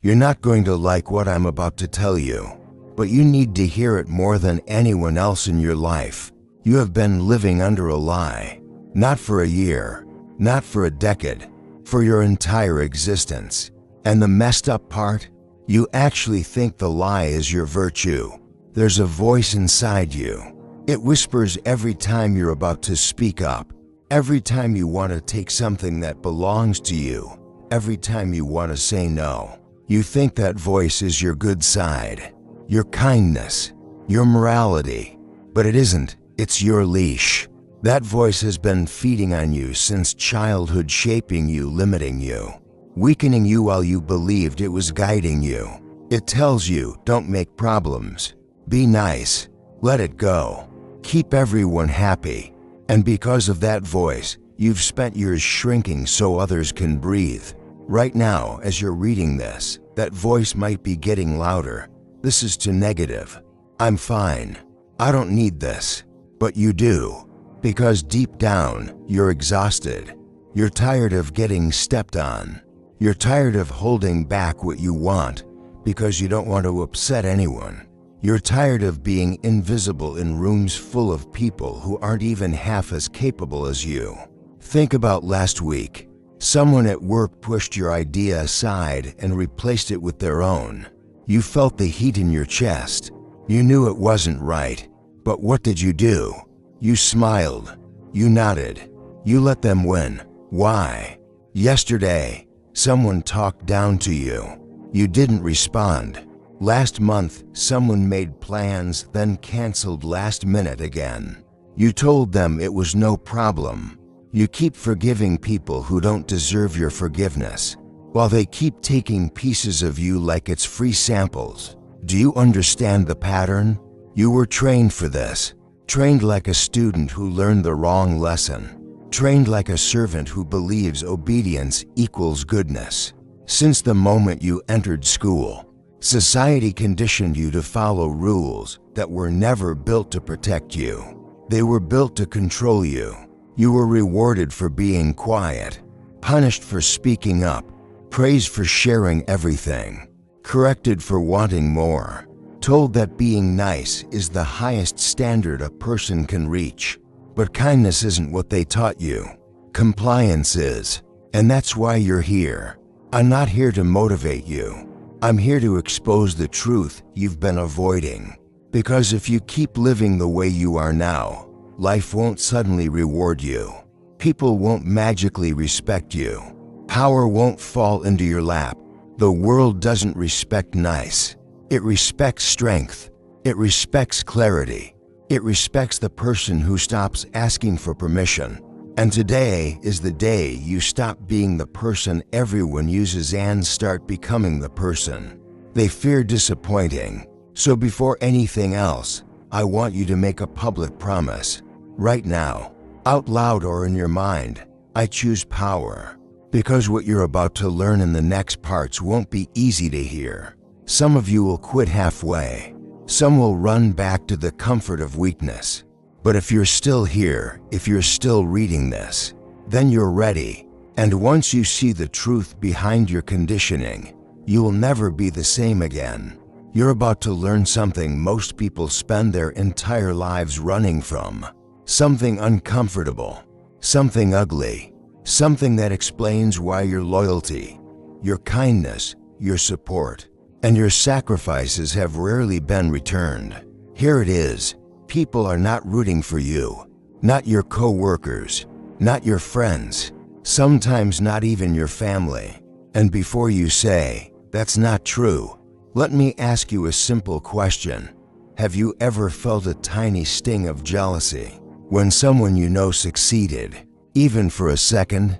You're not going to like what I'm about to tell you, but you need to hear it more than anyone else in your life. You have been living under a lie, not for a year, not for a decade, for your entire existence. And the messed up part? You actually think the lie is your virtue. There's a voice inside you. It whispers every time you're about to speak up, every time you want to take something that belongs to you, every time you want to say no. You think that voice is your good side, your kindness, your morality, but it isn't. It's your leash. That voice has been feeding on you since childhood, shaping you, limiting you, weakening you while you believed it was guiding you. It tells you, don't make problems, be nice, let it go, keep everyone happy. And because of that voice, you've spent years shrinking so others can breathe. Right now, as you're reading this, that voice might be getting louder. This is too negative. I'm fine. I don't need this. But you do. Because deep down, you're exhausted. You're tired of getting stepped on. You're tired of holding back what you want because you don't want to upset anyone. You're tired of being invisible in rooms full of people who aren't even half as capable as you. Think about last week. Someone at work pushed your idea aside and replaced it with their own. You felt the heat in your chest. You knew it wasn't right. But what did you do? You smiled. You nodded. You let them win. Why? Yesterday, someone talked down to you. You didn't respond. Last month, someone made plans, then canceled last minute again. You told them it was no problem. You keep forgiving people who don't deserve your forgiveness, while they keep taking pieces of you like it's free samples. Do you understand the pattern? You were trained for this. Trained like a student who learned the wrong lesson. Trained like a servant who believes obedience equals goodness. Since the moment you entered school, society conditioned you to follow rules that were never built to protect you. They were built to control you. You were rewarded for being quiet, punished for speaking up, praised for sharing everything, corrected for wanting more, told that being nice is the highest standard a person can reach. But kindness isn't what they taught you. Compliance is. And that's why you're here. I'm not here to motivate you. I'm here to expose the truth you've been avoiding. Because if you keep living the way you are now, life won't suddenly reward you. People won't magically respect you. Power won't fall into your lap. The world doesn't respect nice. It respects strength. It respects clarity. It respects the person who stops asking for permission. And today is the day you stop being the person everyone uses and start becoming the person they fear disappointing. So before anything else, I want you to make a public promise. Right now, out loud or in your mind, I choose power. Because what you're about to learn in the next parts won't be easy to hear. Some of you will quit halfway. Some will run back to the comfort of weakness. But if you're still here, if you're still reading this, then you're ready. And once you see the truth behind your conditioning, you will never be the same again. You're about to learn something most people spend their entire lives running from. Something uncomfortable, something ugly, something that explains why your loyalty, your kindness, your support, and your sacrifices have rarely been returned. Here it is. People are not rooting for you, not your co-workers, not your friends, sometimes not even your family. And before you say, that's not true, let me ask you a simple question. Have you ever felt a tiny sting of jealousy when someone you know succeeded, even for a second?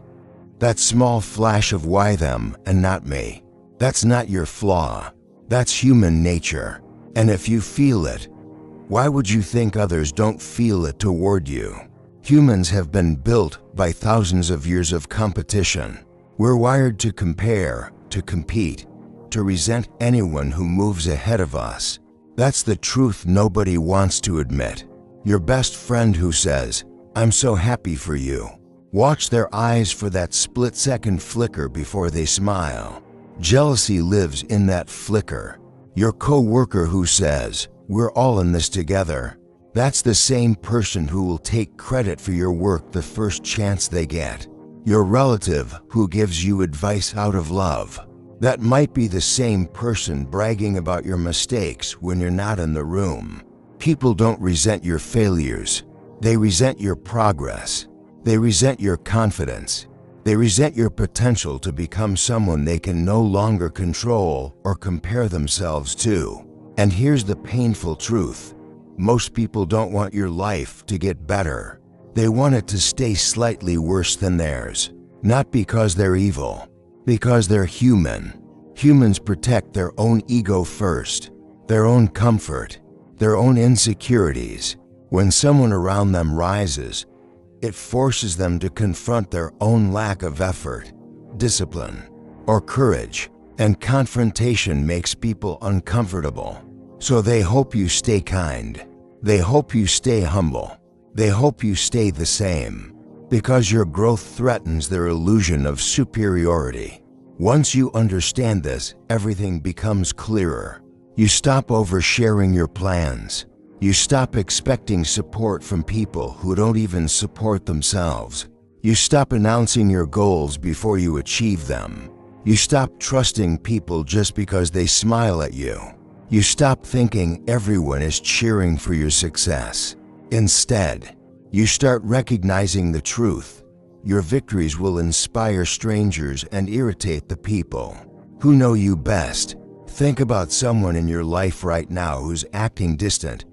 That small flash of why them and not me. That's not your flaw. That's human nature. And if you feel it, why would you think others don't feel it toward you? Humans have been built by thousands of years of competition. We're wired to compare, to compete, to resent anyone who moves ahead of us. That's the truth nobody wants to admit. Your best friend who says, "I'm so happy for you." Watch their eyes for that split-second flicker before they smile. Jealousy lives in that flicker. Your coworker who says, "We're all in this together," that's the same person who will take credit for your work the first chance they get. Your relative who gives you advice out of love, that might be the same person bragging about your mistakes when you're not in the room. People don't resent your failures. They resent your progress. They resent your confidence. They resent your potential to become someone they can no longer control or compare themselves to. And here's the painful truth. Most people don't want your life to get better. They want it to stay slightly worse than theirs. Not because they're evil, because they're human. Humans protect their own ego first, their own comfort, their own insecurities. When someone around them rises, it forces them to confront their own lack of effort, discipline, or courage. And confrontation makes people uncomfortable. So they hope you stay kind. They hope you stay humble. They hope you stay the same, because your growth threatens their illusion of superiority. Once you understand this, everything becomes clearer. You stop oversharing your plans. You stop expecting support from people who don't even support themselves. You stop announcing your goals before you achieve them. You stop trusting people just because they smile at you. You stop thinking everyone is cheering for your success. Instead, you start recognizing the truth. Your victories will inspire strangers and irritate the people who know you best. Think about someone in your life right now who's acting distant,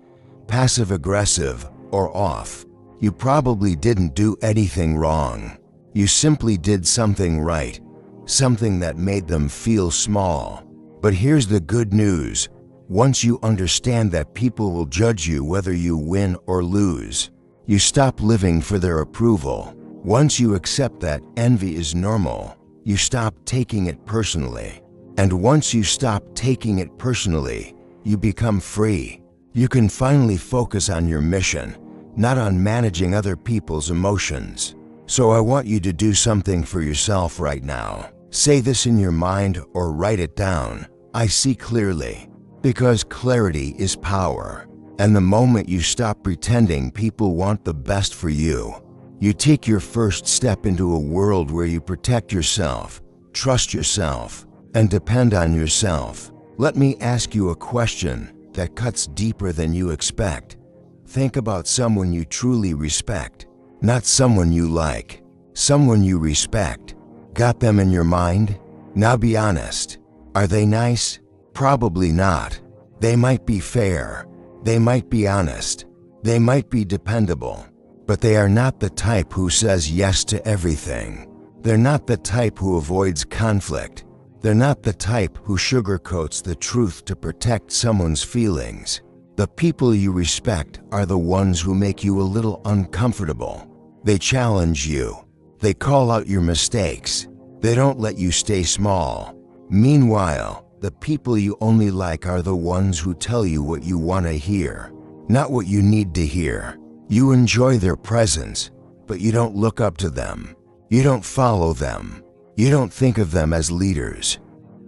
passive-aggressive, or off. You probably didn't do anything wrong. You simply did something right, something that made them feel small. But here's the good news. Once you understand that people will judge you whether you win or lose, you stop living for their approval. Once you accept that envy is normal, you stop taking it personally. And once you stop taking it personally, you become free. You can finally focus on your mission, not on managing other people's emotions. So I want you to do something for yourself right now. Say this in your mind or write it down. I see clearly. Because clarity is power. And the moment you stop pretending people want the best for you, you take your first step into a world where you protect yourself, trust yourself, and depend on yourself. Let me ask you a question that cuts deeper than you expect. Think about someone you truly respect, not someone you like, someone you respect. Got them in your mind? Now be honest. Are they nice? Probably not. They might be fair. They might be honest. They might be dependable. But they are not the type who says yes to everything. They're not the type who avoids conflict. They're not the type who sugarcoats the truth to protect someone's feelings. The people you respect are the ones who make you a little uncomfortable. They challenge you. They call out your mistakes. They don't let you stay small. Meanwhile, the people you only like are the ones who tell you what you want to hear, not what you need to hear. You enjoy their presence, but you don't look up to them. You don't follow them. You don't think of them as leaders.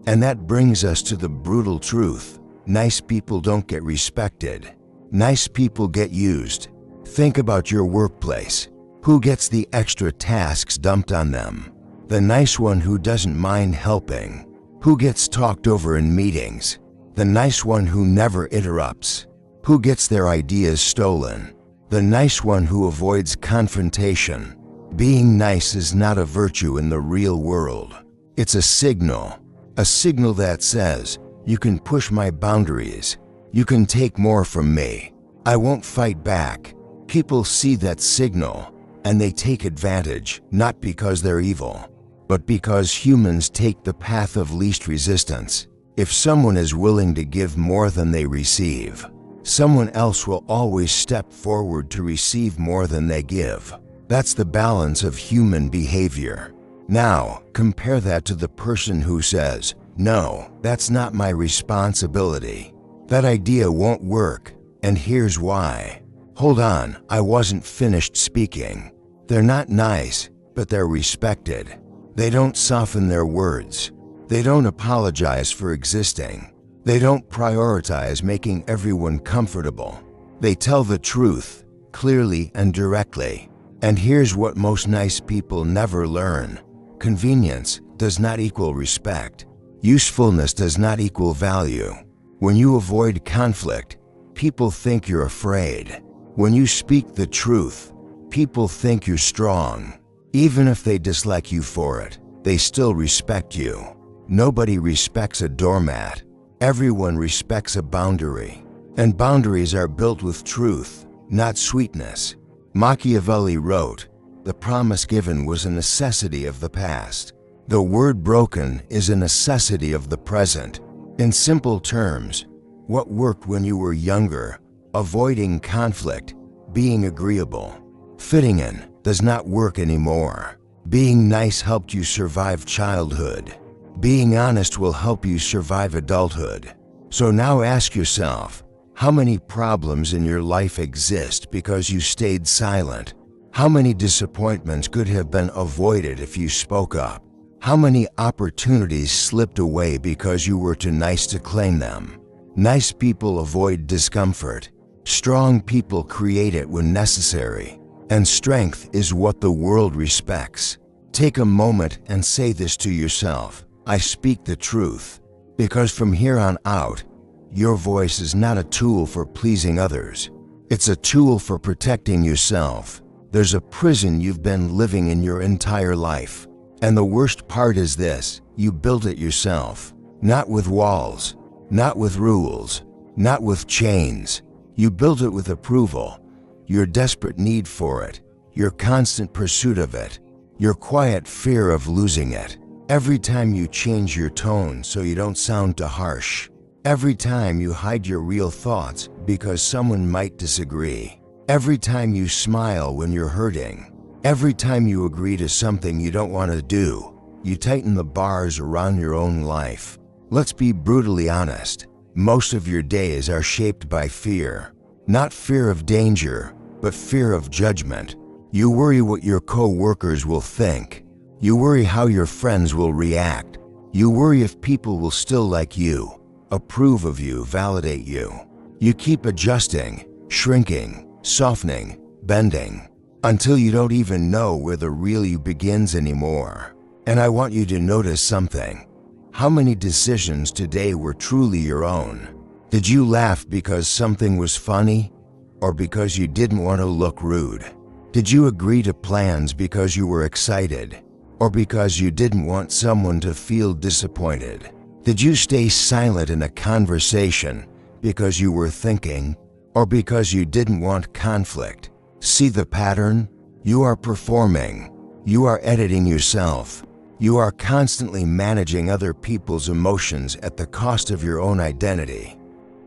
And that brings us to the brutal truth. Nice people don't get respected. Nice people get used. Think about your workplace. Who gets the extra tasks dumped on them? The nice one who doesn't mind helping. Who gets talked over in meetings? The nice one who never interrupts. Who gets their ideas stolen? The nice one who avoids confrontation. Being nice is not a virtue in the real world. It's a signal that says, you can push my boundaries. You can take more from me. I won't fight back. People see that signal, and they take advantage, not because they're evil, but because humans take the path of least resistance. If someone is willing to give more than they receive, someone else will always step forward to receive more than they give. That's the balance of human behavior. Now, compare that to the person who says, "No, that's not my responsibility. That idea won't work, and here's why." Hold on, I wasn't finished speaking. They're not nice, but they're respected. They don't soften their words. They don't apologize for existing. They don't prioritize making everyone comfortable. They tell the truth, clearly and directly. And here's what most nice people never learn. Convenience does not equal respect. Usefulness does not equal value. When you avoid conflict, people think you're afraid. When you speak the truth, people think you're strong. Even if they dislike you for it, they still respect you. Nobody respects a doormat. Everyone respects a boundary. And boundaries are built with truth, not sweetness. Machiavelli wrote, "The promise given was a necessity of the past. The word broken is a necessity of the present." In simple terms, what worked when you were younger, avoiding conflict, being agreeable, fitting in, does not work anymore. Being nice helped you survive childhood. Being honest will help you survive adulthood. So now ask yourself, how many problems in your life exist because you stayed silent? How many disappointments could have been avoided if you spoke up? How many opportunities slipped away because you were too nice to claim them? Nice people avoid discomfort. Strong people create it when necessary. And strength is what the world respects. Take a moment and say this to yourself: I speak the truth. Because from here on out, your voice is not a tool for pleasing others. It's a tool for protecting yourself. There's a prison you've been living in your entire life. And the worst part is this: you built it yourself. Not with walls, not with rules, not with chains. You built it with approval, your desperate need for it, your constant pursuit of it, your quiet fear of losing it. Every time you change your tone so you don't sound too harsh. Every time you hide your real thoughts because someone might disagree. Every time you smile when you're hurting. Every time you agree to something you don't want to do, you tighten the bars around your own life. Let's be brutally honest. Most of your days are shaped by fear. Not fear of danger, but fear of judgment. You worry what your co-workers will think. You worry how your friends will react. You worry if people will still like you, approve of you, validate you. You keep adjusting, shrinking, softening, bending, until you don't even know where the real you begins anymore. And I want you to notice something. How many decisions today were truly your own? Did you laugh because something was funny, or because you didn't want to look rude? Did you agree to plans because you were excited, or because you didn't want someone to feel disappointed? Did you stay silent in a conversation because you were thinking, or because you didn't want conflict? See the pattern? You are performing. You are editing yourself. You are constantly managing other people's emotions at the cost of your own identity.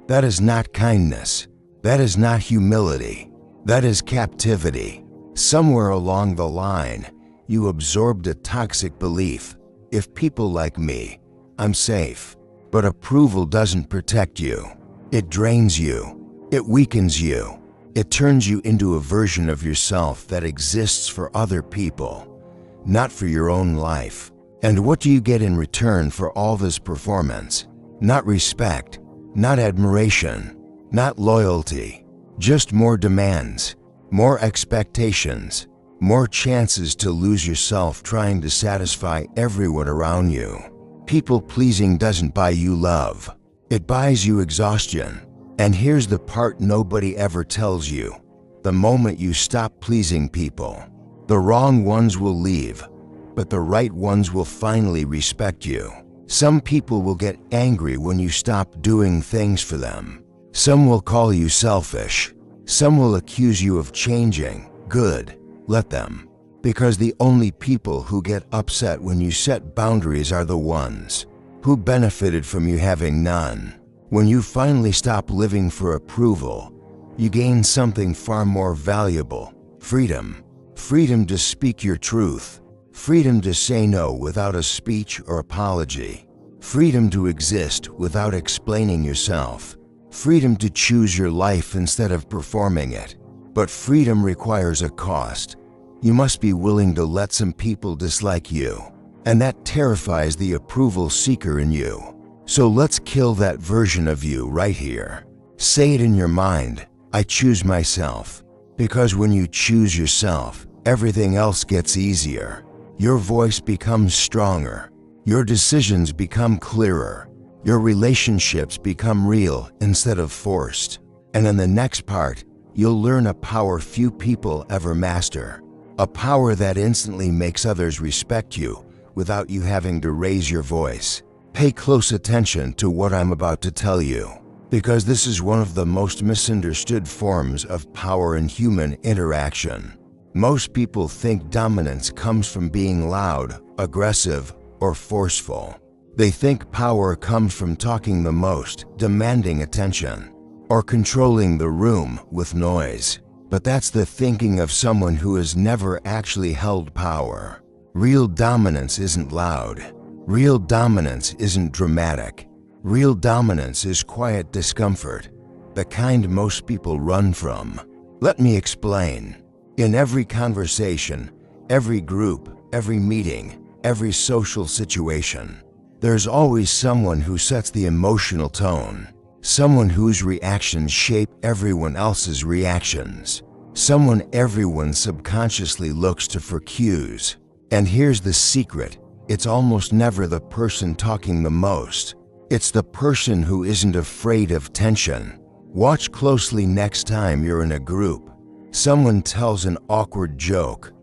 That is not kindness. That is not humility. That is captivity. Somewhere along the line, you absorbed a toxic belief: if people like me, I'm safe. But approval doesn't protect you. It drains you. It weakens you. It turns you into a version of yourself that exists for other people, not for your own life. And what do you get in return for all this performance? Not respect, not admiration, not loyalty, just more demands, more expectations, more chances to lose yourself trying to satisfy everyone around you. People-pleasing doesn't buy you love. It buys you exhaustion. And here's the part nobody ever tells you. The moment you stop pleasing people, the wrong ones will leave, but the right ones will finally respect you. Some people will get angry when you stop doing things for them. Some will call you selfish. Some will accuse you of changing. Good, let them. Because the only people who get upset when you set boundaries are the ones who benefited from you having none. When you finally stop living for approval, you gain something far more valuable: freedom. Freedom to speak your truth. Freedom to say no without a speech or apology. Freedom to exist without explaining yourself. Freedom to choose your life instead of performing it. But freedom requires a cost. You must be willing to let some people dislike you. And that terrifies the approval seeker in you. So let's kill that version of you right here. Say it in your mind, I choose myself. Because when you choose yourself, everything else gets easier. Your voice becomes stronger. Your decisions become clearer. Your relationships become real instead of forced. And in the next part, you'll learn a power few people ever master. A power that instantly makes others respect you without you having to raise your voice. Pay close attention to what I'm about to tell you, because this is one of the most misunderstood forms of power in human interaction. Most people think dominance comes from being loud, aggressive, or forceful. They think power comes from talking the most, demanding attention, or controlling the room with noise. But that's the thinking of someone who has never actually held power. Real dominance isn't loud. Real dominance isn't dramatic. Real dominance is quiet discomfort, the kind most people run from. Let me explain. In every conversation, every group, every meeting, every social situation, there's always someone who sets the emotional tone, someone whose reactions shape everyone else's reactions, someone everyone subconsciously looks to for cues. And here's the secret. It's almost never the person talking the most. It's the person who isn't afraid of tension. Watch closely next time you're in a group. Someone tells an awkward joke.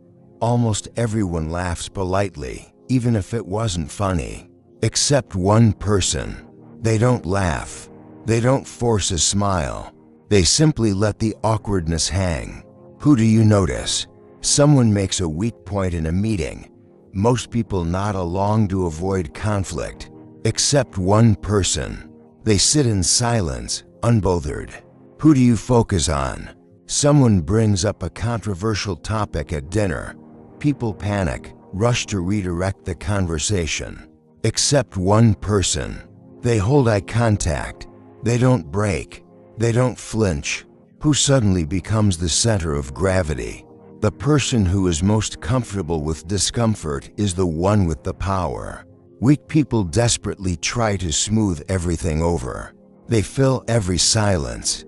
Almost everyone laughs politely, even if it wasn't funny. Except one person. They don't laugh. They don't force a smile. They simply let the awkwardness hang. Who do you notice? Someone makes a weak point in a meeting. Most people nod along to avoid conflict, except one person. They sit in silence, unbothered. Who do you focus on? Someone brings up a controversial topic at dinner. People panic, rush to redirect the conversation. Except one person. They hold eye contact. They don't break. They don't flinch. Who suddenly becomes the center of gravity? The person who is most comfortable with discomfort is the one with the power. Weak people desperately try to smooth everything over. They fill every silence.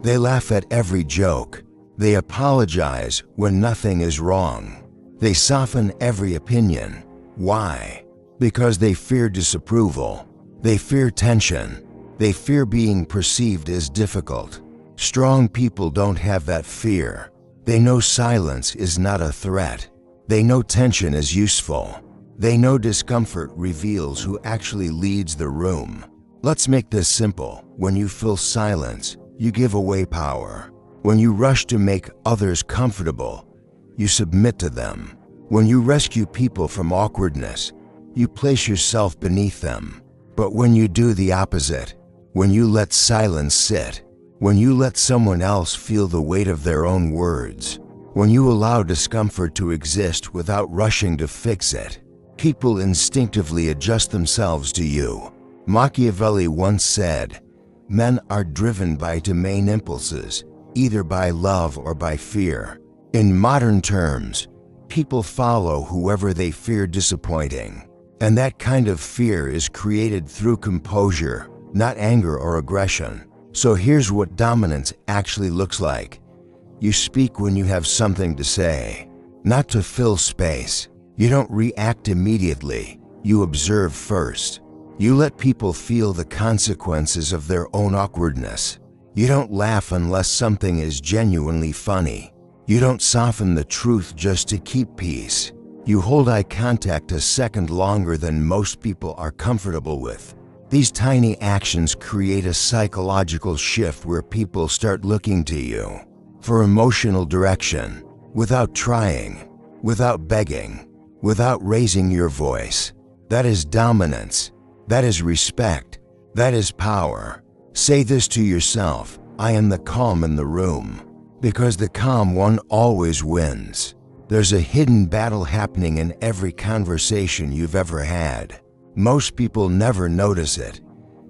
They laugh at every joke. They apologize when nothing is wrong. They soften every opinion. Why? Because they fear disapproval. They fear tension. They fear being perceived as difficult. Strong people don't have that fear. They know silence is not a threat. They know tension is useful. They know discomfort reveals who actually leads the room. Let's make this simple. When you fill silence, you give away power. When you rush to make others comfortable, you submit to them. When you rescue people from awkwardness, you place yourself beneath them. But when you do the opposite, when you let silence sit, when you let someone else feel the weight of their own words, when you allow discomfort to exist without rushing to fix it, people instinctively adjust themselves to you. Machiavelli once said, "Men are driven by two main impulses, either by love or by fear." In modern terms, people follow whoever they fear disappointing. And that kind of fear is created through composure, not anger or aggression. So here's what dominance actually looks like. You speak when you have something to say, not to fill space. You don't react immediately. You observe first. You let people feel the consequences of their own awkwardness. You don't laugh unless something is genuinely funny. You don't soften the truth just to keep peace. You hold eye contact a second longer than most people are comfortable with. These tiny actions create a psychological shift where people start looking to you for emotional direction, without trying, without begging, without raising your voice. That is dominance. That is respect. That is power. Say this to yourself: I am the calm in the room. Because the calm one always wins. There's a hidden battle happening in every conversation you've ever had. Most people never notice it,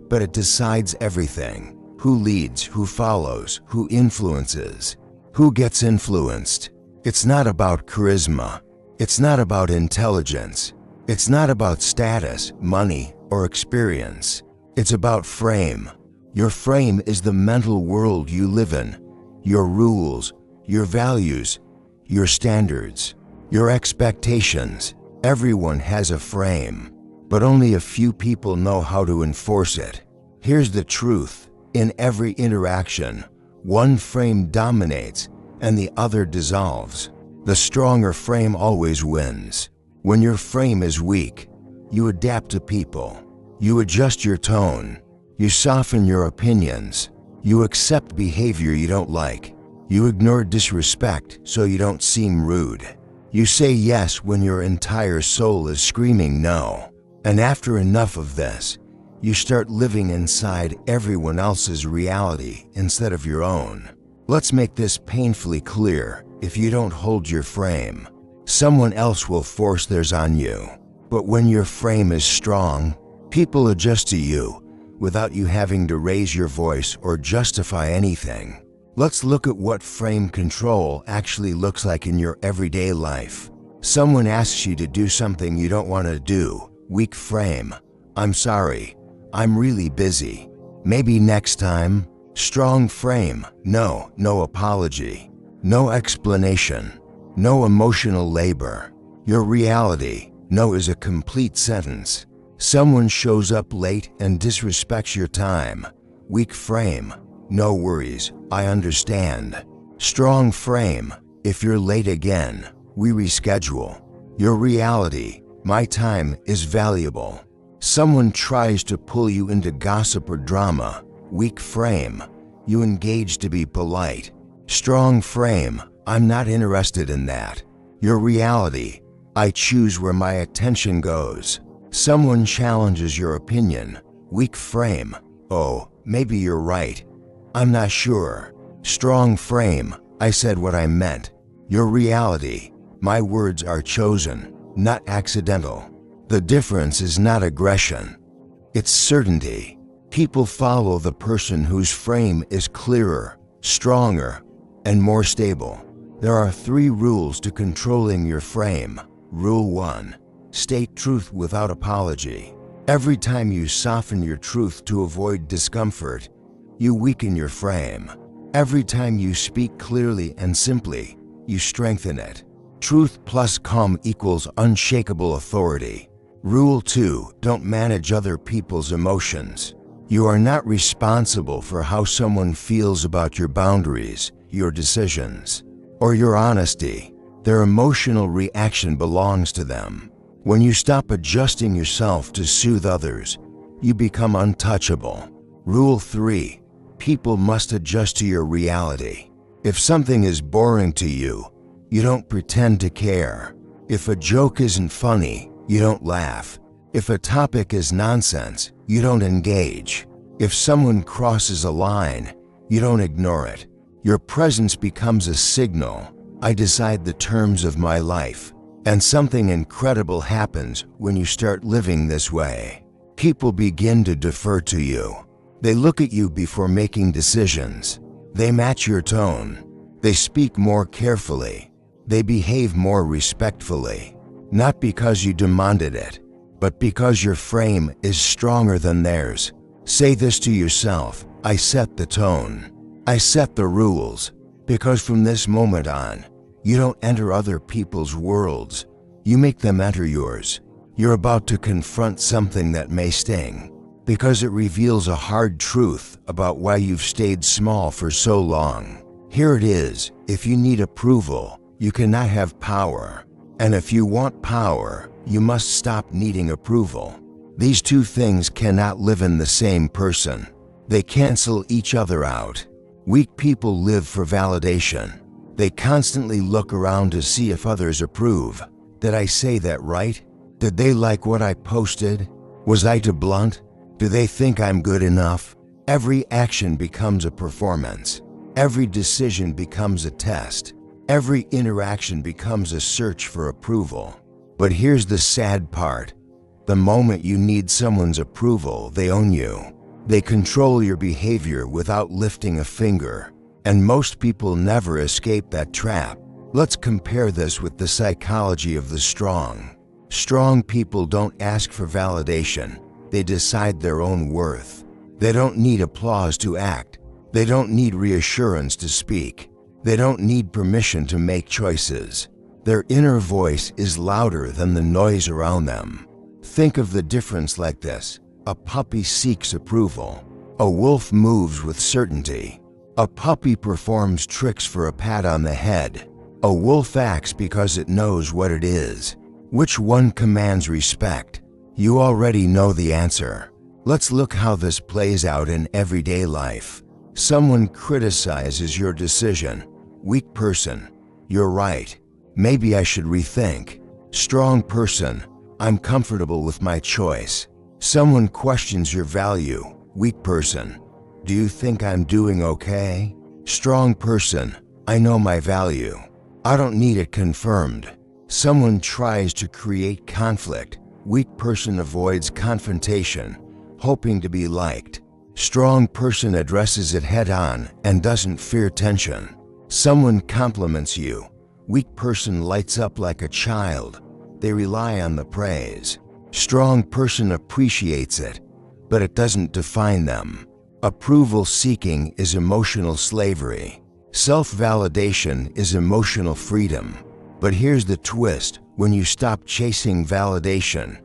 but it decides everything. Who leads, who follows, who influences, who gets influenced. It's not about charisma. It's not about intelligence. It's not about status, money, or experience. It's about frame. Your frame is the mental world you live in, your rules, your values, your standards, your expectations. Everyone has a frame, but only a few people know how to enforce it. Here's the truth. In every interaction, one frame dominates and the other dissolves. The stronger frame always wins. When your frame is weak, you adapt to people. You adjust your tone. You soften your opinions. You accept behavior you don't like. You ignore disrespect so you don't seem rude. You say yes when your entire soul is screaming no. And after enough of this, you start living inside everyone else's reality instead of your own. Let's make this painfully clear. If you don't hold your frame, someone else will force theirs on you. But when your frame is strong, people adjust to you without you having to raise your voice or justify anything. Let's look at what frame control actually looks like in your everyday life. Someone asks you to do something you don't want to do. Weak frame. I'm sorry. I'm really busy. Maybe next time. Strong frame. No apology. No explanation. No emotional labor. Your reality. No is a complete sentence. Someone shows up late and disrespects your time. Weak frame. No worries, I understand. Strong frame. If you're late again, we reschedule. Your reality. My time is valuable. Someone tries to pull you into gossip or drama. Weak frame. You engage to be polite. Strong frame. I'm not interested in that. Your reality. I choose where my attention goes. Someone challenges your opinion. Weak frame. Oh, maybe you're right. I'm not sure. Strong frame. I said what I meant. Your reality. My words are chosen, not accidental. The difference is not aggression. It's certainty. People follow the person whose frame is clearer, stronger, and more stable. There are 3 rules to controlling your frame. Rule 1. State truth without apology. Every time you soften your truth to avoid discomfort, you weaken your frame. Every time you speak clearly and simply, you strengthen it. Truth plus calm equals unshakable authority. Rule 2. Don't manage other people's emotions. You are not responsible for how someone feels about your boundaries, your decisions, or your honesty. Their emotional reaction belongs to them. When you stop adjusting yourself to soothe others, you become untouchable. Rule 3. People must adjust to your reality. If something is boring to you, you don't pretend to care. If a joke isn't funny, you don't laugh. If a topic is nonsense, you don't engage. If someone crosses a line, you don't ignore it. Your presence becomes a signal. I decide the terms of my life. And something incredible happens when you start living this way. People begin to defer to you. They look at you before making decisions. They match your tone. They speak more carefully. They behave more respectfully. Not because you demanded it, but because your frame is stronger than theirs. Say this to yourself: I set the tone. I set the rules. Because from this moment on, you don't enter other people's worlds. You make them enter yours. You're about to confront something that may sting, because it reveals a hard truth about why you've stayed small for so long. Here it is: if you need approval, you cannot have power. And if you want power, you must stop needing approval. These 2 things cannot live in the same person. They cancel each other out. Weak people live for validation. They constantly look around to see if others approve. Did I say that right? Did they like what I posted? Was I too blunt? Do they think I'm good enough? Every action becomes a performance. Every decision becomes a test. Every interaction becomes a search for approval. But here's the sad part. The moment you need someone's approval, they own you. They control your behavior without lifting a finger. And most people never escape that trap. Let's compare this with the psychology of the strong. Strong people don't ask for validation. They decide their own worth. They don't need applause to act. They don't need reassurance to speak. They don't need permission to make choices. Their inner voice is louder than the noise around them. Think of the difference like this. A puppy seeks approval. A wolf moves with certainty. A puppy performs tricks for a pat on the head. A wolf acts because it knows what it is. Which one commands respect? You already know the answer. Let's look how this plays out in everyday life. Someone criticizes your decision. Weak person, you're right. Maybe I should rethink. Strong person, I'm comfortable with my choice. Someone questions your value. Weak person, do you think I'm doing okay? Strong person, I know my value. I don't need it confirmed. Someone tries to create conflict. Weak person avoids confrontation, hoping to be liked. Strong person addresses it head on and doesn't fear tension. Someone compliments you. Weak person lights up like a child. They rely on the praise. Strong person appreciates it, but it doesn't define them. Approval seeking is emotional slavery. Self-validation is emotional freedom. But here's the twist. When you stop chasing validation,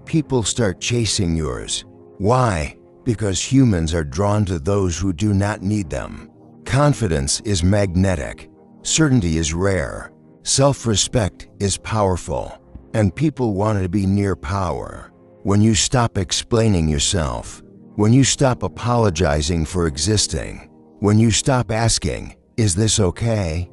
people start chasing yours. Why? Because humans are drawn to those who do not need them. Confidence is magnetic. Certainty is rare. Self-respect is powerful. And people want to be near power. When you stop explaining yourself, when you stop apologizing for existing, when you stop asking, is this okay?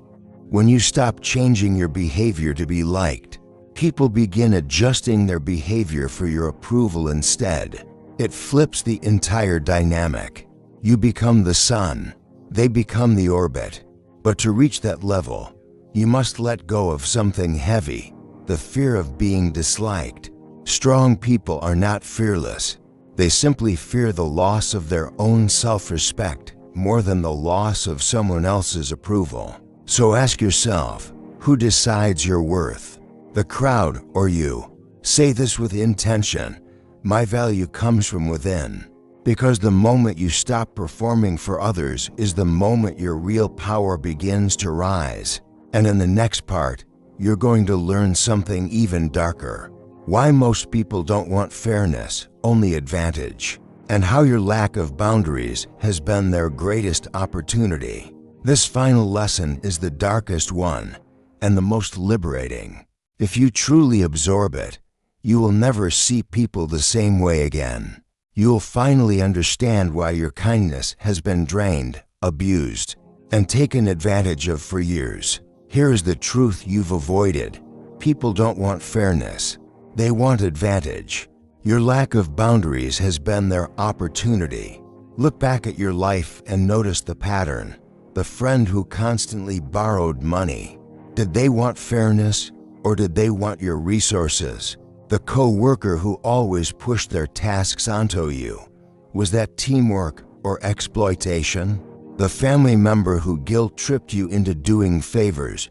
When you stop changing your behavior to be liked, people begin adjusting their behavior for your approval instead. It flips the entire dynamic. You become the sun. They become the orbit. But to reach that level, you must let go of something heavy, the fear of being disliked. Strong people are not fearless. They simply fear the loss of their own self-respect more than the loss of someone else's approval. So ask yourself, who decides your worth? The crowd or you? Say this with intention. My value comes from within. Because the moment you stop performing for others is the moment your real power begins to rise. And in the next part, you're going to learn something even darker. Why most people don't want fairness, only advantage. And how your lack of boundaries has been their greatest opportunity. This final lesson is the darkest one and the most liberating. If you truly absorb it, you will never see people the same way again. You'll finally understand why your kindness has been drained, abused, and taken advantage of for years. Here is the truth you've avoided. People don't want fairness. They want advantage. Your lack of boundaries has been their opportunity. Look back at your life and notice the pattern. The friend who constantly borrowed money. Did they want fairness or did they want your resources? The co-worker who always pushed their tasks onto you. Was that teamwork or exploitation? The family member who guilt-tripped you into doing favors.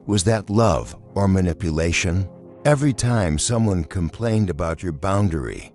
Was that love or manipulation? Every time someone complained about your boundary,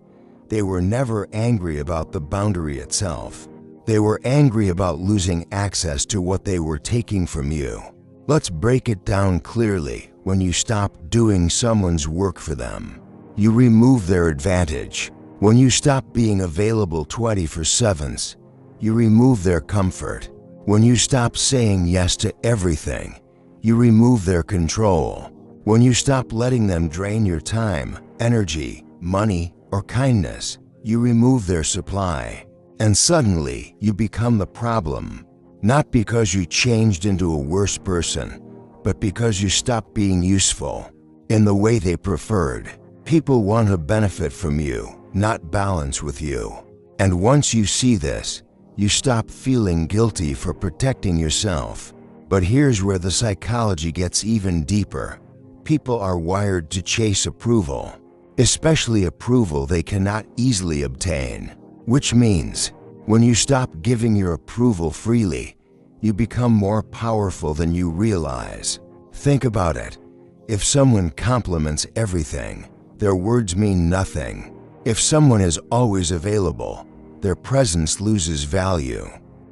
they were never angry about the boundary itself. They were angry about losing access to what they were taking from you. Let's break it down clearly. When you stop doing someone's work for them, you remove their advantage. When you stop being available 24/7, you remove their comfort. When you stop saying yes to everything, you remove their control. When you stop letting them drain your time, energy, money, or kindness, you remove their supply. And suddenly, you become the problem. Not because you changed into a worse person, but because you stopped being useful in the way they preferred. People want to benefit from you, not balance with you. And once you see this, you stop feeling guilty for protecting yourself. But here's where the psychology gets even deeper. People are wired to chase approval, especially approval they cannot easily obtain. Which means, when you stop giving your approval freely, you become more powerful than you realize. Think about it. If someone compliments everything, their words mean nothing. If someone is always available, their presence loses value.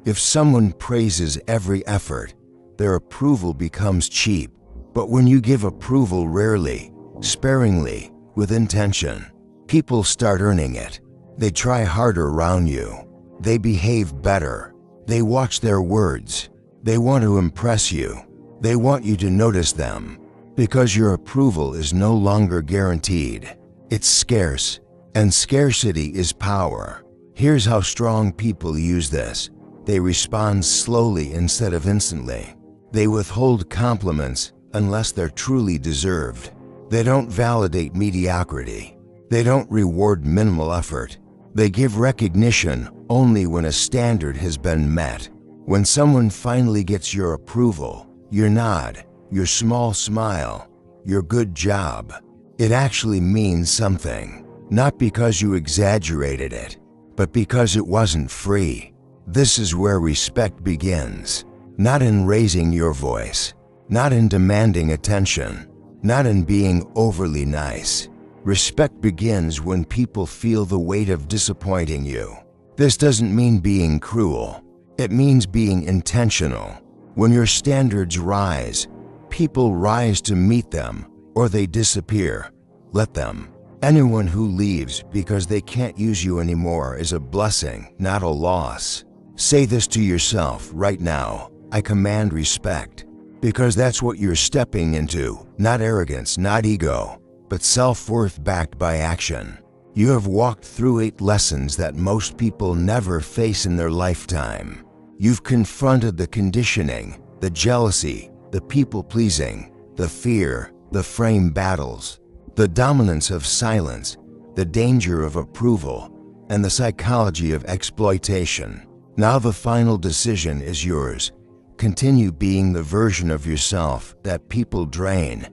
If someone praises every effort, their approval becomes cheap. But when you give approval rarely, sparingly, with intention, people start earning it. They try harder around you. They behave better. They watch their words. They want to impress you. They want you to notice them. Because your approval is no longer guaranteed. It's scarce, and scarcity is power. Here's how strong people use this. They respond slowly instead of instantly. They withhold compliments unless they're truly deserved. They don't validate mediocrity. They don't reward minimal effort. They give recognition only when a standard has been met. When someone finally gets your approval, your nod, your small smile, your good job, it actually means something. Not because you exaggerated it, but because it wasn't free. This is where respect begins. Not in raising your voice, not in demanding attention, not in being overly nice. Respect begins when people feel the weight of disappointing you. This doesn't mean being cruel. It means being intentional. When your standards rise, people rise to meet them, or they disappear. Let them. Anyone who leaves because they can't use you anymore is a blessing, not a loss. Say this to yourself right now. I command respect. Because that's what you're stepping into. Not arrogance, not ego, but self-worth backed by action. You have walked through 8 lessons that most people never face in their lifetime. You've confronted the conditioning, the jealousy, the people-pleasing, the fear, the frame battles, the dominance of silence, the danger of approval, and the psychology of exploitation. Now the final decision is yours. Continue being the version of yourself that people drain,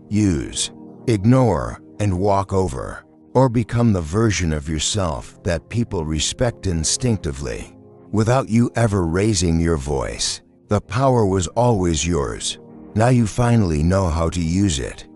use, ignore, and walk over, or become the version of yourself that people respect instinctively, without you ever raising your voice. The power was always yours. Now you finally know how to use it.